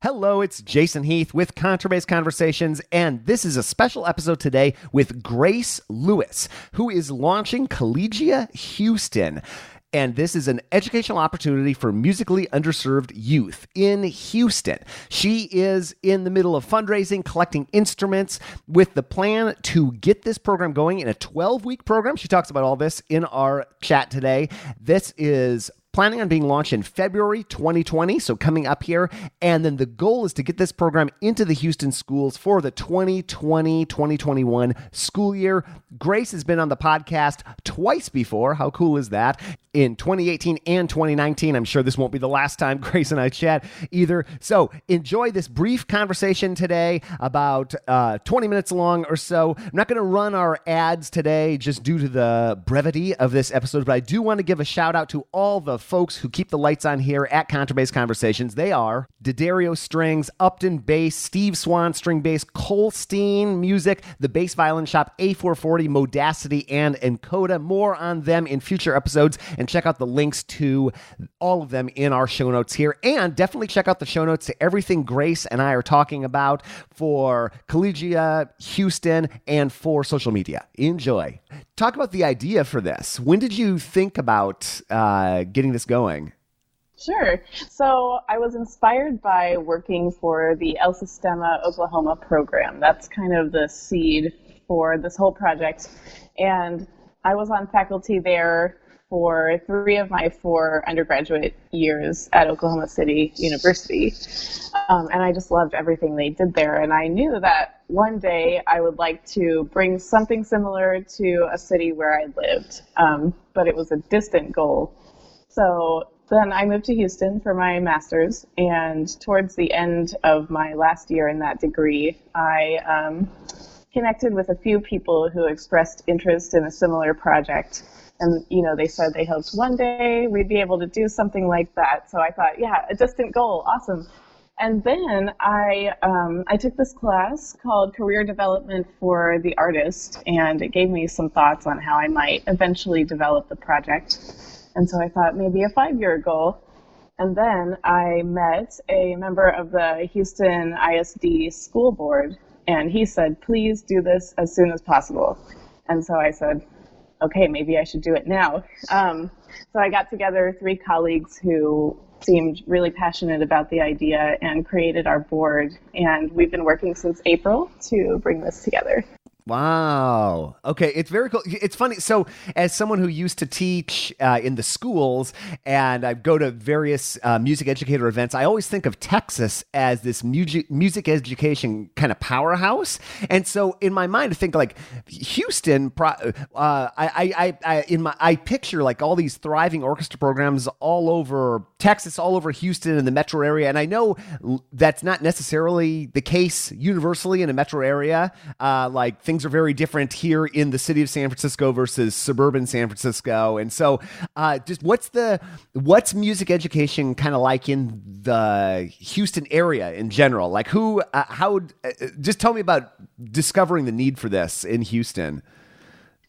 Hello, it's Jason Heath with Contrabass Conversations, and this is a special episode today with Grace Lewis, who is launching Collegia Houston. And this is an educational opportunity for musically underserved youth in Houston. She is in the middle of fundraising, collecting instruments with the plan to get this program going in a 12-week program. She talks about all this in our chat today. This is planning on being launched in February 2020, so coming up here. And then the goal is to get this program into the Houston schools for the 2020-2021 school year. Grace has been on the podcast twice before. How cool is that? In 2018 and 2019. I'm sure this won't be the last time Grace and I chat either. So enjoy this brief conversation today, about 20 minutes long or so. I'm not going to run our ads today just due to the brevity of this episode, but I do want to give a shout out to all the folks who keep the lights on here at Contrabass Conversations. They are D'Addario Strings, Upton Bass, Steve Swan String Bass, Colstein Music, the Bass Violin Shop, A440, Modacity, and Encoda. More on them in future episodes, and check out the links to all of them in our show notes here. And definitely check out the show notes to everything Grace and I are talking about for Collegia, Houston, and for social media. Enjoy. Talk about the idea for this. When did you think about getting this going? Sure. So I was inspired by working for the El Sistema Oklahoma program. That's kind of the seed for this whole project. And I was on faculty there for 3 of my 4 undergraduate years at Oklahoma City University. And I just loved everything they did there. And I knew that one day I would like to bring something similar to a city where I lived. But it was a distant goal. So then I moved to Houston for my master's, and towards the end of my last year in that degree, I connected with a few people who expressed interest in a similar project. And, they said they hoped one day we'd be able to do something like that. So I thought, yeah, a distant goal, awesome. And then I took this class called Career Development for the Artist, and it gave me some thoughts on how I might eventually develop the project. And so I thought maybe a 5-year goal. And then I met a member of the Houston ISD school board, and he said, please do this as soon as possible. And so I said, okay, maybe I should do it now. So I got together 3 colleagues who seemed really passionate about the idea and created our board. And we've been working since April to bring this together. Wow. Okay. It's very cool. It's funny. So as someone who used to teach in the schools, and I go to various music educator events, I always think of Texas as this music education kind of powerhouse. And so in my mind, I think like Houston, I picture like all these thriving orchestra programs all over Texas, all over Houston and the metro area. And I know that's not necessarily the case universally in a metro area. Like things are very different here in the city of San Francisco versus suburban San Francisco. And so just what's music education kind of like in the Houston area in general? Like just tell me about discovering the need for this in Houston.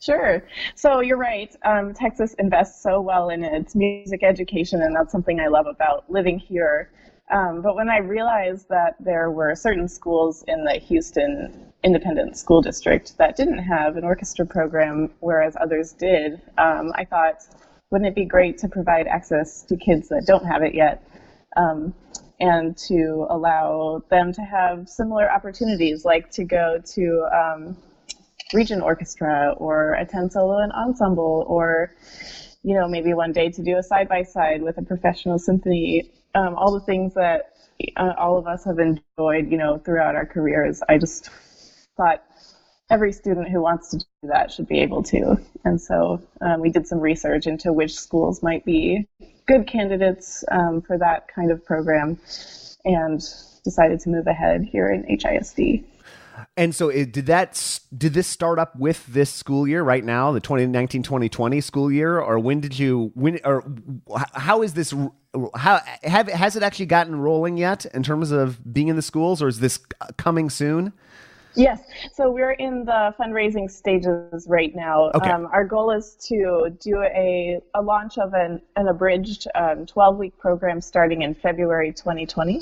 Sure. So you're right. Texas invests so well in its music education, and that's something I love about living here. But when I realized that there were certain schools in the Houston Independent School District that didn't have an orchestra program, whereas others did, I thought, wouldn't it be great to provide access to kids that don't have it yet, and to allow them to have similar opportunities, like to go to region orchestra or attend solo and ensemble, or maybe one day to do a side-by-side with a professional symphony. All the things that all of us have enjoyed, throughout our careers. I just thought every student who wants to do that should be able to. And so we did some research into which schools might be good candidates for that kind of program, and decided to move ahead here in HISD. And so did this start up with this school year right now, the 2019-2020 school year, or how is this, has it actually gotten rolling yet in terms of being in the schools, or is this coming soon? Yes. So we're in the fundraising stages right now. Okay. Our goal is to do a launch of an abridged 12-week program starting in February 2020,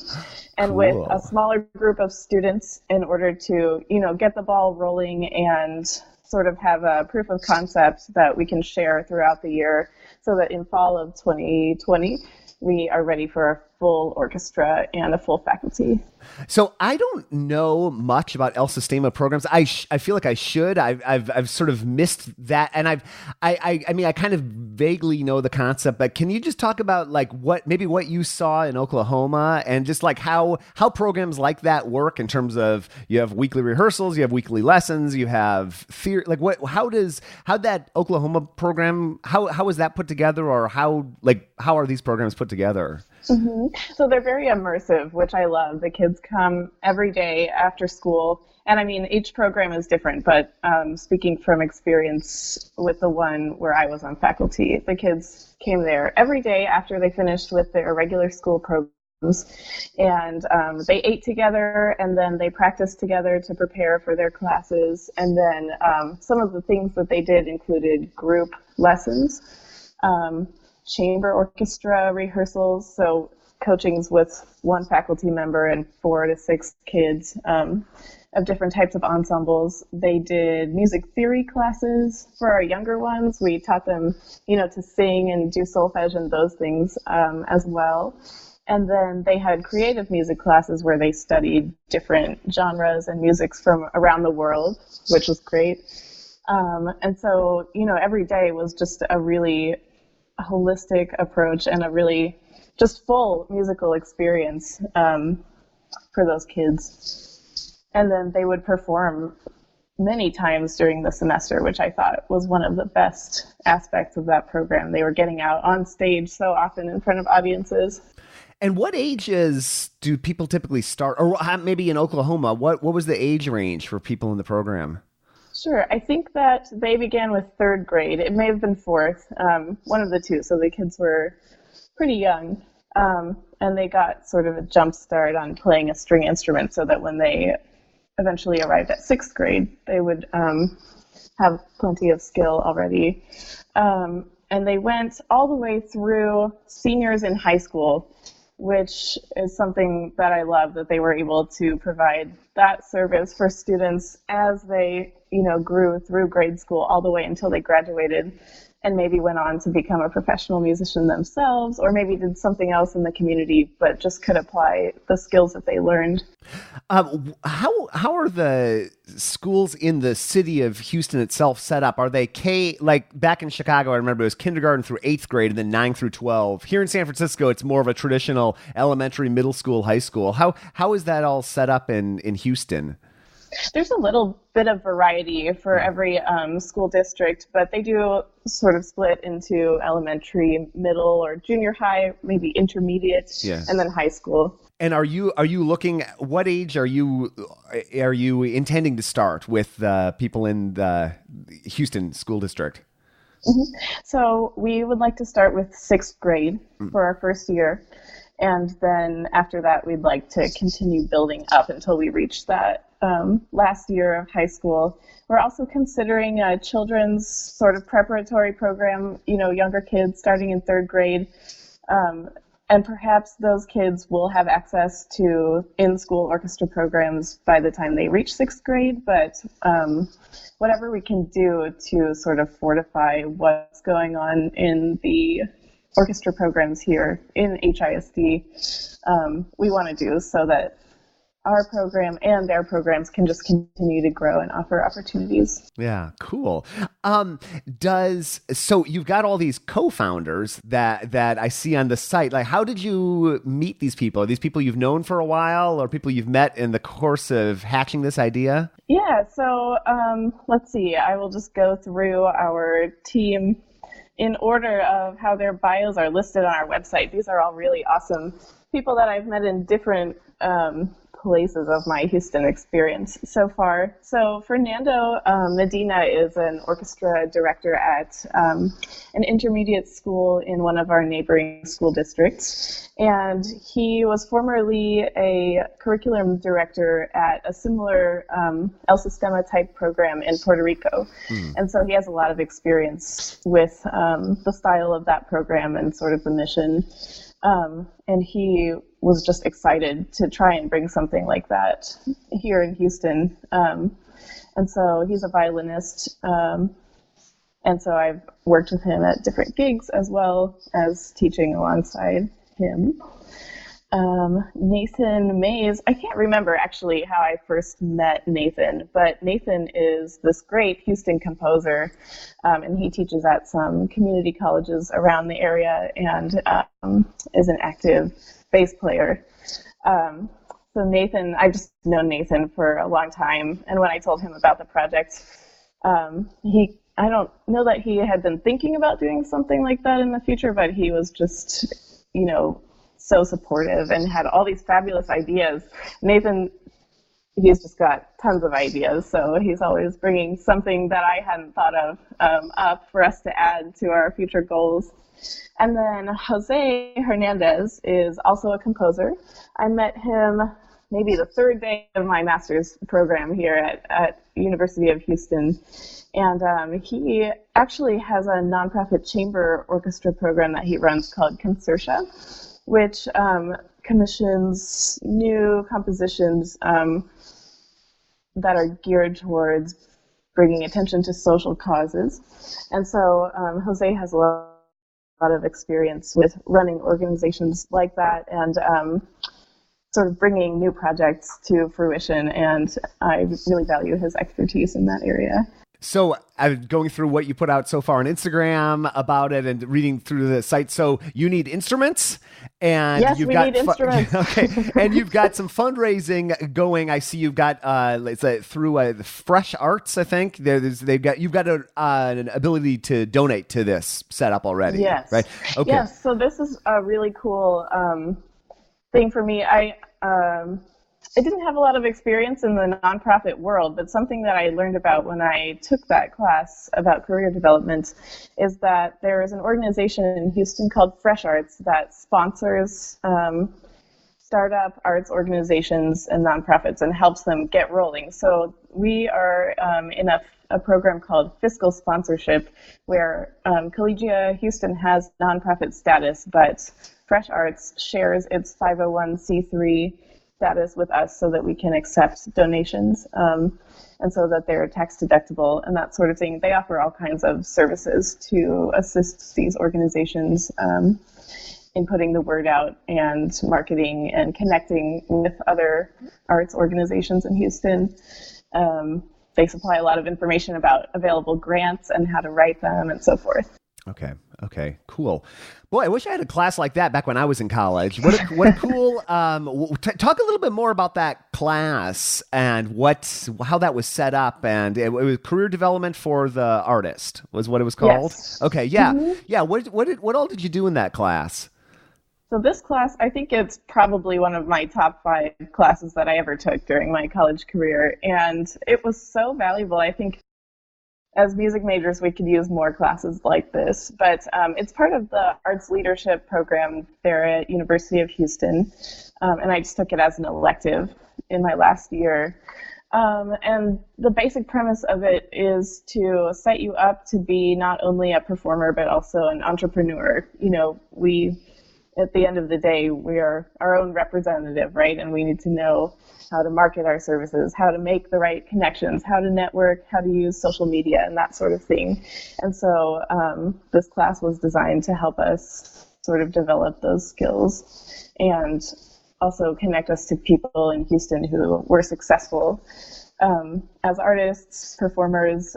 and with a smaller group of students in order to, get the ball rolling and sort of have a proof of concept that we can share throughout the year, so that in fall of 2020, we are ready for a full orchestra and a full faculty. So I don't know much about El Sistema programs. I feel like I should. I've sort of missed that, and I mean I kind of vaguely know the concept. But can you just talk about like what you saw in Oklahoma, and just like how programs like that work in terms of you have weekly rehearsals, you have weekly lessons, you have theory. Like how that Oklahoma program how is that put together, or how are these programs put together? Mm-hmm. So they're very immersive, which I love. The kids come every day after school. And I mean, each program is different, but speaking from experience with the one where I was on faculty, the kids came there every day after they finished with their regular school programs. And they ate together, and then they practiced together to prepare for their classes. And then some of the things that they did included group lessons, chamber orchestra rehearsals, so coachings with one faculty member and 4 to 6 kids of different types of ensembles. They did music theory classes for our younger ones. We taught them, to sing and do solfege and those things as well. And then they had creative music classes where they studied different genres and musics from around the world, which was great. And so, every day was just a really holistic approach and a really just full musical experience for those kids. And then they would perform many times during the semester, which I thought was one of the best aspects of that program. They were getting out on stage so often in front of audiences. And what ages do people typically start? Or maybe in Oklahoma, what was the age range for people in the program? Sure. I think that they began with 3rd grade. It may have been 4th, one of the two. So the kids were pretty young, and they got sort of a jump start on playing a string instrument, so that when they eventually arrived at 6th grade, they would have plenty of skill already. And they went all the way through seniors in high school, which is something that I love, that they were able to provide that service for students as they, grew through grade school all the way until they graduated and maybe went on to become a professional musician themselves, or maybe did something else in the community, but just could apply the skills that they learned. How are the schools in the city of Houston itself set up? Are they like back in Chicago, I remember it was kindergarten through 8th grade and then 9 through 12. Here in San Francisco, it's more of a traditional elementary, middle school, high school. How is that all set up in Houston? There's a little bit of variety for every school district, but they do sort of split into elementary, middle, or junior high, maybe intermediate, and then high school. And are you looking? What age are you intending to start with people in the Houston school district? Mm-hmm. So we would like to start with 6th grade for our first year. And then after that, we'd like to continue building up until we reach that last year of high school. We're also considering a children's sort of preparatory program, younger kids starting in 3rd grade. And perhaps those kids will have access to in-school orchestra programs by the time they reach 6th grade. But whatever we can do to sort of fortify what's going on in the orchestra programs here in HISD, we want to do, so that our program and their programs can just continue to grow and offer opportunities. Yeah, cool. So you've got all these co-founders that I see on the site. Like, how did you meet these people? Are these people you've known for a while, or people you've met in the course of hatching this idea? Yeah, so let's see. I will just go through our team in order of how their bios are listed on our website. These are all really awesome people that I've met in different places of my Houston experience so far. So Fernando Medina is an orchestra director at an intermediate school in one of our neighboring school districts. And he was formerly a curriculum director at a similar El Sistema type program in Puerto Rico. And so he has a lot of experience with the style of that program and sort of the mission. And he was just excited to try and bring something like that here in Houston. And so he's a violinist. And so I've worked with him at different gigs as well as teaching alongside him. Nathan Mays, I can't remember actually how I first met Nathan, but Nathan is this great Houston composer, and he teaches at some community colleges around the area and is an active bass player. So Nathan, I've just known Nathan for a long time, and when I told him about the project, I don't know that he had been thinking about doing something like that in the future, but he was just, so supportive and had all these fabulous ideas. Nathan, he's just got tons of ideas, so he's always bringing something that I hadn't thought of up for us to add to our future goals. And then Jose Hernandez is also a composer. I met him maybe the third day of my master's program here at University of Houston. And he actually has a nonprofit chamber orchestra program that he runs called Concertia, which commissions new compositions that are geared towards bringing attention to social causes. And so Jose has a lot of experience with running organizations like that and sort of bringing new projects to fruition. And I really value his expertise in that area. So I'm going through what you put out so far on Instagram about it and reading through the site. So you need instruments, and yes, you've we got need instruments. Okay, and you've got some fundraising going. I see you've got through Fresh Arts. I think you've got an ability to donate to this setup already. Yes. Right. Okay. Yes. So this is a really cool thing for me. I didn't have a lot of experience in the nonprofit world, but something that I learned about when I took that class about career development is that there is an organization in Houston called Fresh Arts that sponsors startup arts organizations and nonprofits and helps them get rolling. So we are in a program called fiscal sponsorship where Collegia Houston has nonprofit status, but Fresh Arts shares its 501c3 status with us so that we can accept donations and so that they're tax deductible and that sort of thing. They offer all kinds of services to assist these organizations in putting the word out and marketing and connecting with other arts organizations in Houston. They supply a lot of information about available grants and how to write them and so forth. Okay, cool. Boy, I wish I had a class like that back when I was in college. What a cool, talk a little bit more about that class and how that was set up. And it was career development for the artist was what it was called. Yes. Okay. Yeah. Mm-hmm. Yeah. What all did you do in that class? So this class, I think it's probably one of my top 5 classes that I ever took during my college career. And it was so valuable. I think as music majors, we could use more classes like this, but it's part of the arts leadership program there at University of Houston, and I just took it as an elective in my last year. And the basic premise of it is to set you up to be not only a performer, but also an entrepreneur. At the end of the day, we are our own representative, right? And we need to know how to market our services, how to make the right connections, how to network, how to use social media, and that sort of thing. And so this class was designed to help us sort of develop those skills and also connect us to people in Houston who were successful as artists, performers,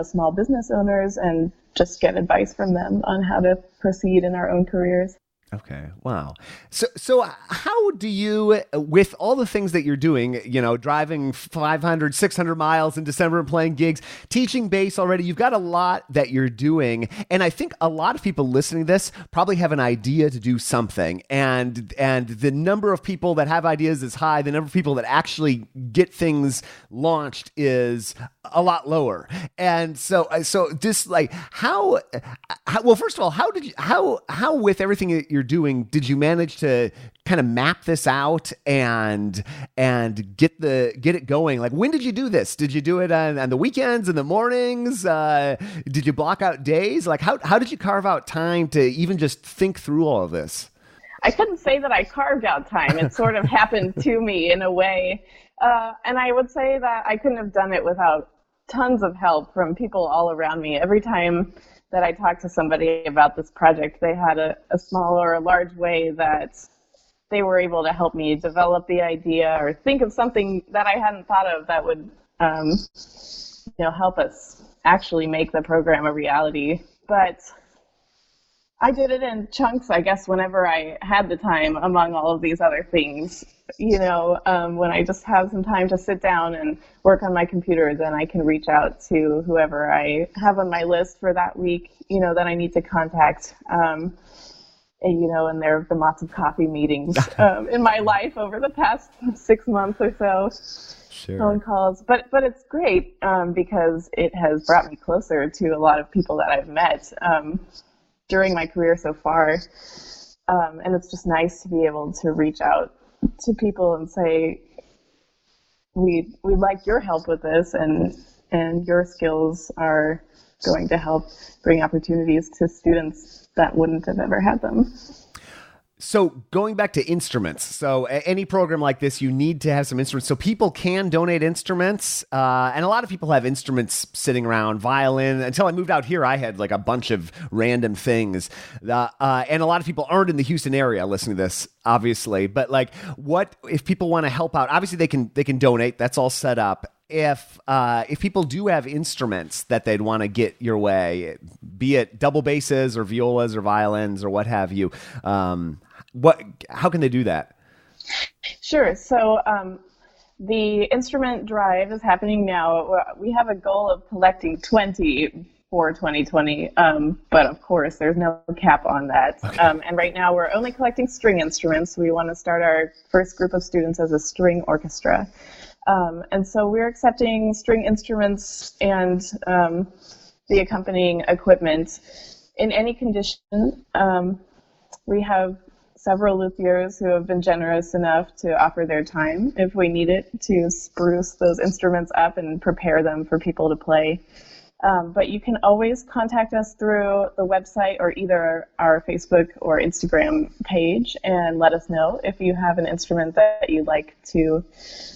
small business owners, and just get advice from them on how to proceed in our own careers. Okay. Wow. So how do you, with all the things that you're doing, driving 500, 600 miles in December and playing gigs, teaching bass already, you've got a lot that you're doing. And I think a lot of people listening to this probably have an idea to do something. And the number of people that have ideas is high. The number of people that actually get things launched is a lot lower. And so just like how well, first of all, how with everything that you're doing, did you manage to kind of map this out and get it going? Like, when did you do this? Did you do it on the weekends, in the mornings? Did you block out days? Like, how did you carve out time to even just think through all of this? I couldn't say that I carved out time. It sort of happened to me in a way. And I would say that I couldn't have done it without tons of help from people all around me. Every time that I talked to somebody about this project, they had a small or a large way that they were able to help me develop the idea or think of something that I hadn't thought of that would help us actually make the program a reality. But I did it in chunks, I guess, whenever I had the time among all of these other things. When I just have some time to sit down and work on my computer, then I can reach out to whoever I have on my list for that week, that I need to contact. And there have been lots of coffee meetings in my life over the past 6 months or so. Sure. Phone calls. But it's great because it has brought me closer to a lot of people that I've met during my career so far. And it's just nice to be able to reach out to people and say, we'd like your help with this, and your skills are going to help bring opportunities to students that wouldn't have ever had them. So going back to instruments, so any program like this, you need to have some instruments. So people can donate instruments, and a lot of people have instruments sitting around. Violin. Until I moved out here, I had like a bunch of random things, and a lot of people aren't in the Houston area listening to this, obviously. But like, what if people want to help out? Obviously, they can donate. That's all set up. If people do have instruments that they'd want to get your way, be it double basses or violas or violins or what have you, how can they do that? Sure. So the instrument drive is happening now. We have a goal of collecting 20 for 2020, but of course there's no cap on that. Okay. And right now we're only collecting string instruments. We want to start our first group of students as a string orchestra. And so we're accepting string instruments and the accompanying equipment in any condition. We have several luthiers who have been generous enough to offer their time, if we need it, to spruce those instruments up and prepare them for people to play. But you can always contact us through the website or either our Facebook or Instagram page and let us know if you have an instrument that you'd like to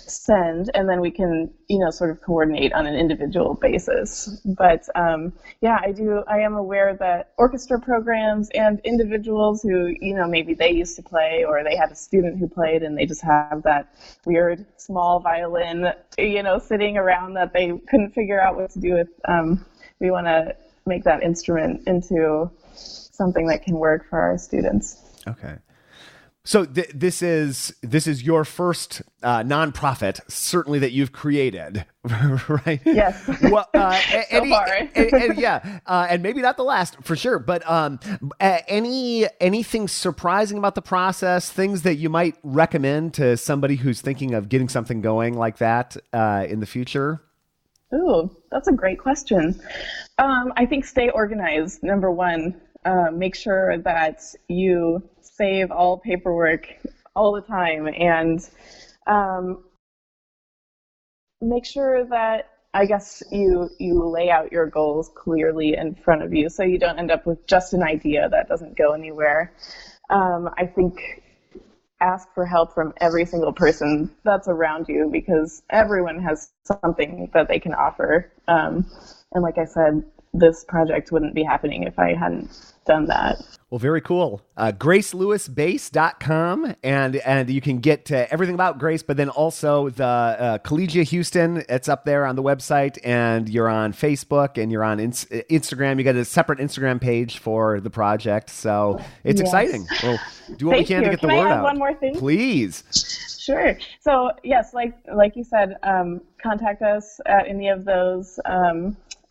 send, and then we can, sort of coordinate on an individual basis. But I am aware that orchestra programs and individuals who, maybe they used to play or they had a student who played and they just have that weird small violin, sitting around that they couldn't figure out what to do with. We want to make that instrument into something that can work for our students. Okay. So this is your first nonprofit, certainly, that you've created, right? Yes. Well, so far. and maybe not the last for sure. But anything surprising about the process? Things that you might recommend to somebody who's thinking of getting something going like that in the future? Ooh, that's a great question. I think stay organized. Number one, make sure that you save all paperwork all the time, and make sure that, I guess, you lay out your goals clearly in front of you so you don't end up with just an idea that doesn't go anywhere. I think ask for help from every single person that's around you, because everyone has something that they can offer. And like I said, this project wouldn't be happening if I hadn't done that. Well, very cool. GraceLewisBass.com, and you can get everything about Grace, but then also the Collegia Houston. It's up there on the website, and you're on Facebook, and you're on Instagram. You got a separate Instagram page for the project, so it's exciting. We'll do what we can to get the word out. Can I add one more thing? Please. Sure. So yes, like you said, contact us at any of those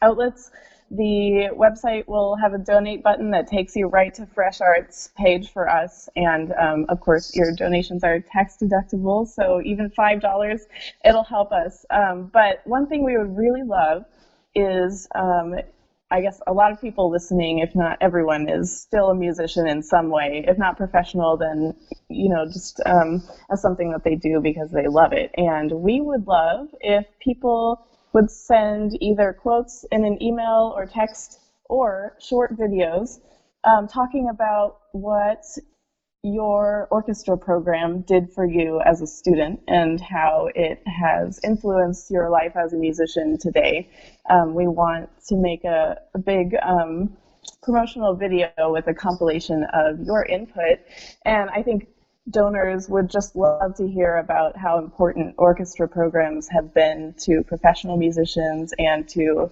outlets. The website will have a donate button that takes you right to Fresh Arts page for us. And of course, your donations are tax deductible, so even $5, it'll help us. But one thing we would really love is, I guess a lot of people listening, if not everyone, is still a musician in some way. If not professional, then, just as something that they do because they love it. And we would love if people would send either quotes in an email or text or short videos talking about what your orchestra program did for you as a student and how it has influenced your life as a musician today. We want to make a big promotional video with a compilation of your input, and I think donors would just love to hear about how important orchestra programs have been to professional musicians and to,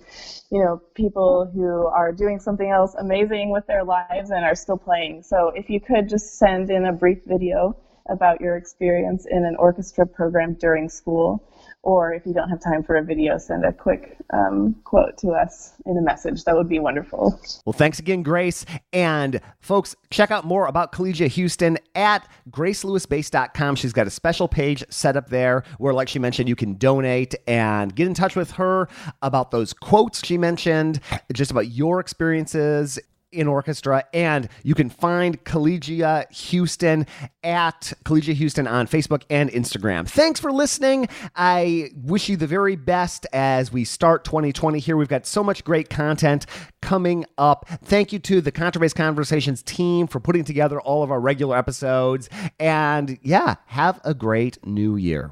people who are doing something else amazing with their lives and are still playing. So if you could just send in a brief video about your experience in an orchestra program during school, or if you don't have time for a video, send a quick quote to us in a message. That would be wonderful. Well, thanks again, Grace. And folks, check out more about Collegia Houston at GraceLewisBass.com. She's got a special page set up there where, like she mentioned, you can donate and get in touch with her about those quotes she mentioned, just about your experiences in orchestra. And you can find Collegia Houston at Collegia Houston on Facebook and Instagram. Thanks for listening. I wish you the very best as we start 2020 here. We've got so much great content coming up. Thank you to the Contrabass Conversations team for putting together all of our regular episodes. And yeah, have a great new year.